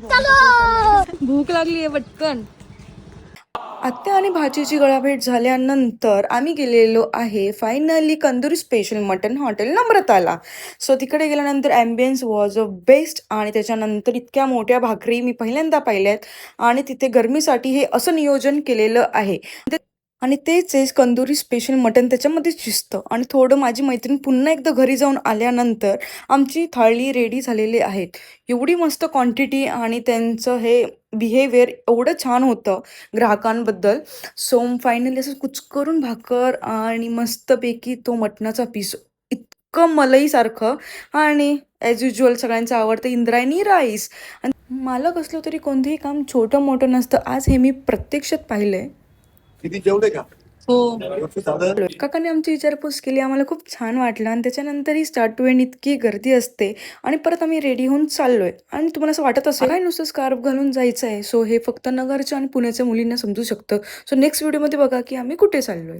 भूक लागली आहे पटकन. आत्या आणि भाचीची गळाभेट झाल्यानंतर आम्ही गेलेलो आहे finally Kanduri special mutton hotel नम्रताला. सो तिकडे गेल्यानंतर ॲम्बियन्स वॉज अ बेस्ट आणि त्याच्यानंतर इतक्या मोठ्या भाकरी मी पहिल्यांदा पाहिल्यात आणि तिथे गरमीसाठी हे असं नियोजन केलेलं आहे आणि तेच कंदुरी स्पेशल मटन त्याच्यामध्ये शिजतं. आणि थोडं माझी मैत्रीण पुन्हा एकदा घरी जाऊन आल्यानंतर आमची थाळी रेडी झालेली आहेत. एवढी मस्त क्वांटिटी आणि त्यांचं हे बिहेवियर एवढं छान होतं ग्राहकांबद्दल. सो फायनली असं कुचकरून भाकर आणि मस्तपैकी तो मटणाचा पीस इतकं मलईसारखं आणि ॲज युजल सगळ्यांचं आवडतं इंद्रायणी राईस. आणि मला कसलं तरी कोणतंही काम छोटं मोठं नसतं. आज हे मी प्रत्यक्षात पाहिलंय. किती जेवले का? हो. काकांनी आमची विचारपूस केली, आम्हाला खूप छान वाटलं आणि त्याच्यानंतर ही स्टार्ट टू एंड इतकी गर्दी असते आणि परत आम्ही रेडी होऊन चाललोय आणि तुम्हाला असं वाटत असेल काय नुसतं स्कार्फ घालून जायचं आहे. सो हे फक्त नगरच्या आणि पुण्याच्या मुलींना समजू शकतं. सो नेक्स्ट व्हिडिओमध्ये बघा की आम्ही कुठे चाललोय.